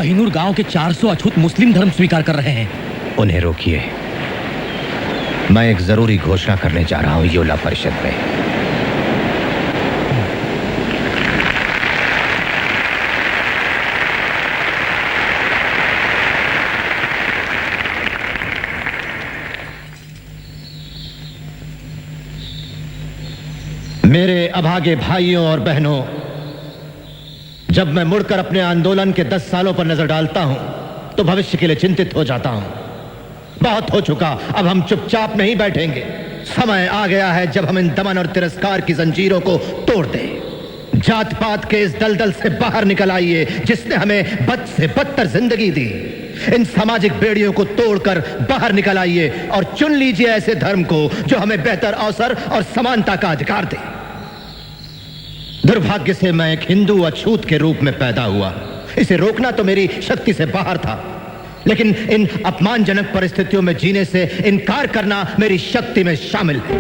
कहिनूर गांव के 400 अछूत मुस्लिम धर्म स्वीकार कर रहे हैं। उन्हें रोकिए। मैं एक जरूरी घोषणा करने जा रहा हूं योला परिषद में। मेरे अभागे भाइयों और बहनों, जब मैं मुड़कर अपने आंदोलन के 10 सालों पर नजर डालता हूं तो भविष्य के लिए चिंतित हो जाता हूं। बहुत हो चुका, अब हम चुपचाप नहीं बैठेंगे। समय आ गया है जब हम इन दमन और तिरस्कार की जंजीरों को तोड़ दें। जात पात के इस दलदल से बाहर निकल आइए जिसने हमें बद से बदतर जिंदगी दी। इन सामाजिक बेड़ियों को तोड़कर बाहर निकल आइए और चुन लीजिए ऐसे धर्म को जो हमें बेहतर अवसर और समानता का अधिकार दे। दुर्भाग्य से मैं एक हिंदू अछूत के रूप में पैदा हुआ। इसे रोकना तो मेरी शक्ति से बाहर था, लेकिन इन अपमानजनक परिस्थितियों में जीने से इनकार करना मेरी शक्ति में शामिल है।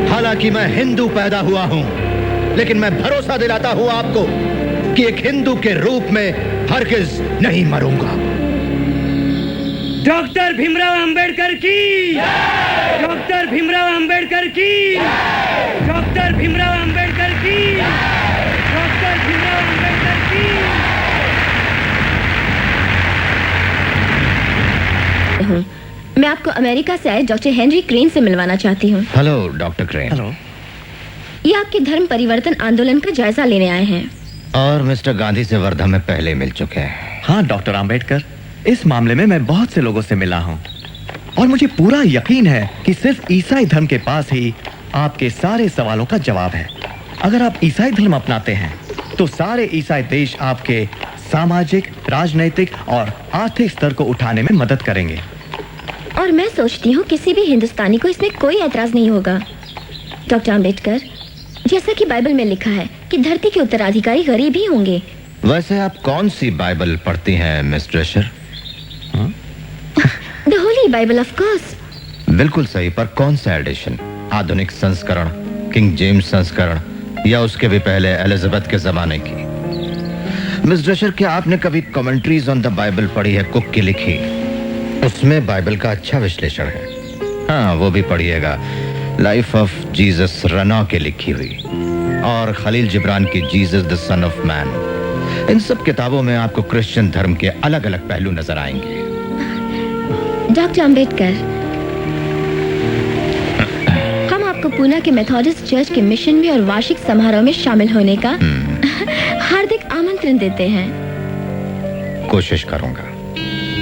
हालांकि मैं हिंदू पैदा हुआ हूं, लेकिन मैं भरोसा दिलाता हूं आपको कि एक हिंदू के रूप में हरगिज नहीं मरूंगा। डॉक्टर भीमराव अंबेडकर की, डॉक्टर भीमराव अंबेडकर की, डॉक्टर भीमराव अंबेडकर की, डॉक्टर भीमराव अंबेडकर की। मैं आपको अमेरिका से आए डॉक्टर हेनरी क्रेन से मिलवाना चाहती हूँ। Hello doctor crane. हेलो। ये आपके धर्म परिवर्तन आंदोलन का जायजा लेने आए हैं। और मिस्टर गांधी से वर्धा में पहले मिल चुके हैं। हाँ डॉक्टर अंबेडकर, इस मामले में मैं बहुत से लोगों से मिला हूँ और मुझे पूरा यकीन है कि सिर्फ ईसाई धर्म के पास ही आपके सारे सवालों का जवाब है। अगर आप ईसाई धर्म अपनाते हैं तो सारे ईसाई देश आपके सामाजिक, राजनैतिक और आर्थिक स्तर को उठाने में मदद करेंगे। और मैं सोचती हूँ किसी भी हिंदुस्तानी को इसमें कोई ऐतराज नहीं होगा। डॉक्टर अंबेडकर, जैसा कि बाइबल में लिखा है कि धरती के उत्तराधिकारी गरीब ही होंगे। वैसे आप कौन सी बाइबल पढ़ती हैं Miss Drescher? The holy Bible of course. बिल्कुल सही, पर कौन सा एडिशन? आधुनिक संस्करण, किंग जेम्स संस्करण, या उसके भी पहले एलिजाबेथ के जमाने की? मिस ड्रेशर, क्या आपने कभी कमेंट्रीज ऑन द बाइबल पढ़ी है, कुक की लिखी? उसमें बाइबल का अच्छा विश्लेषण है। हाँ, वो भी पढ़िएगा, लाइफ ऑफ जीसस रनौ के लिखी हुई, और खलील जिब्रान की Jesus the son of man. इन सब किताबों में आपको क्रिश्चियन धर्म के अलग अलग पहलू नजर आएंगे। डॉक्टर अंबेडकर, हम आपको पूना के मेथोडिस्ट चर्च के मिशन में और वार्षिक समारोह में शामिल होने का हार्दिक आमंत्रण देते हैं। कोशिश करूंगा।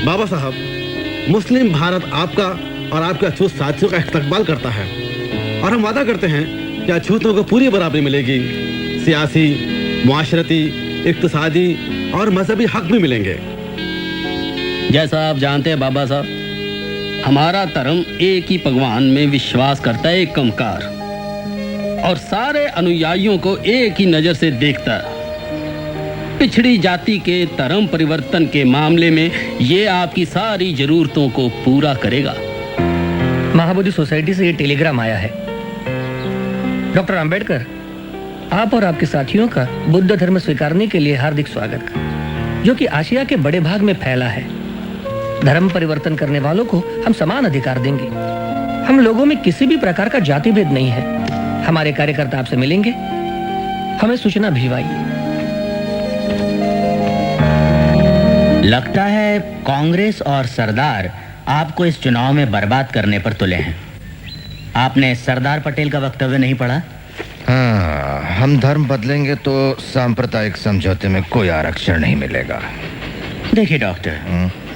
बाबा साहब, मुस्लिम भारत आपका और आपके अछूत साथियों का इस्तकबाल करता है और हम वादा करते हैं कि अछूतों को पूरी बराबरी मिलेगी। सियासी, मुआशरती, इक्तिसादी और मजहबी हक भी मिलेंगे। जैसा आप जानते हैं बाबा साहब, हमारा धर्म एक ही भगवान में विश्वास करता है, एक कमकार, और सारे अनुयायियों को एक ही नजर से देखता है। पिछड़ी जाति के धर्म परिवर्तन के मामले में ये आपकी सारी जरूरतों को पूरा करेगा। महाबोधि सोसाइटी से ये टेलीग्राम आया है। डॉक्टर अंबेडकर, आप और आपके साथियों का बुद्ध धर्म स्वीकारने के लिए हार्दिक स्वागत, जो कि आशिया के बड़े भाग में फैला है। धर्म परिवर्तन करने वालों को हम समान अधिकार देंगे। हम लोगों में किसी भी प्रकार का जाति भेद नहीं है। हमारे कार्यकर्ता आपसे मिलेंगे, हमें सूचना भिजवाइए। लगता है कांग्रेस और सरदार आपको इस चुनाव में बर्बाद करने पर तुले हैं। आपने सरदार पटेल का वक्तव्य नहीं पढ़ा? हाँ, हम धर्म बदलेंगे तो सांप्रदायिक समझौते में कोई आरक्षण नहीं मिलेगा। देखिए डॉक्टर,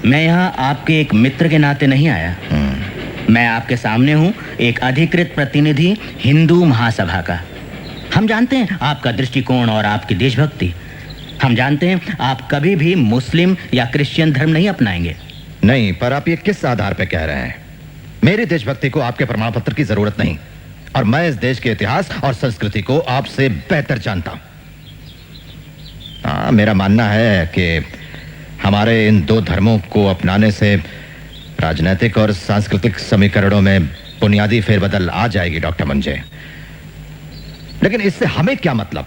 मैं यहाँ आपके एक मित्र के नाते नहीं आया। मैं आपके सामने हूँ एक अधिकृत प्रतिनिधि हिंदू महासभा का। हम जानते हैं आपका दृष्टिकोण और आपकी देशभक्ति। हम जानते हैं आप कभी भी मुस्लिम या क्रिश्चियन धर्म नहीं अपनाएंगे। नहीं, पर आप ये किस आधार पर कह रहे हैं? मेरी देशभक्ति को आपके प्रमाण पत्र की जरूरत नहीं, और मैं इस देश के इतिहास और संस्कृति को आपसे बेहतर जानता हूं। हाँ, मेरा मानना है कि हमारे इन दो धर्मों को अपनाने से राजनीतिक और सांस्कृतिक समीकरणों में बुनियादी फेरबदल आ जाएगी डॉक्टर मंजे। लेकिन इससे हमें क्या मतलब,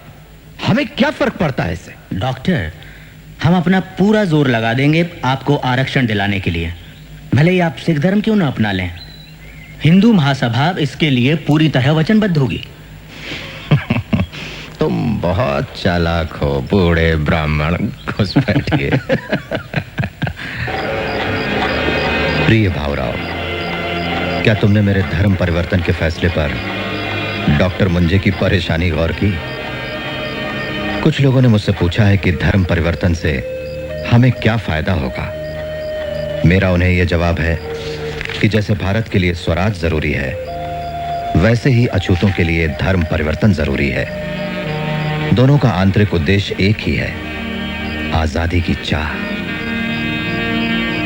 हमें क्या फर्क पड़ता है इससे? डॉक्टर, हम अपना पूरा जोर लगा देंगे आपको आरक्षण दिलाने के लिए, भले ही आप सिख धर्म क्यों ना अपना लें। हिंदू महासभा इसके लिए पूरी तरह वचनबद्ध होगी। तुम बहुत चालाक हो बूढ़े ब्राह्मण, घुस बैठिए। प्रिय भावराव, क्या तुमने मेरे धर्म परिवर्तन के फैसले पर डॉक्टर मुंजे की परेशानी गौर की? कुछ लोगों ने मुझसे पूछा है कि धर्म परिवर्तन से हमें क्या फायदा होगा। मेरा उन्हें यह जवाब है कि जैसे भारत के लिए स्वराज जरूरी है, वैसे ही अछूतों के लिए धर्म परिवर्तन जरूरी है। दोनों का आंतरिक उद्देश्य एक ही है, आजादी की चाह।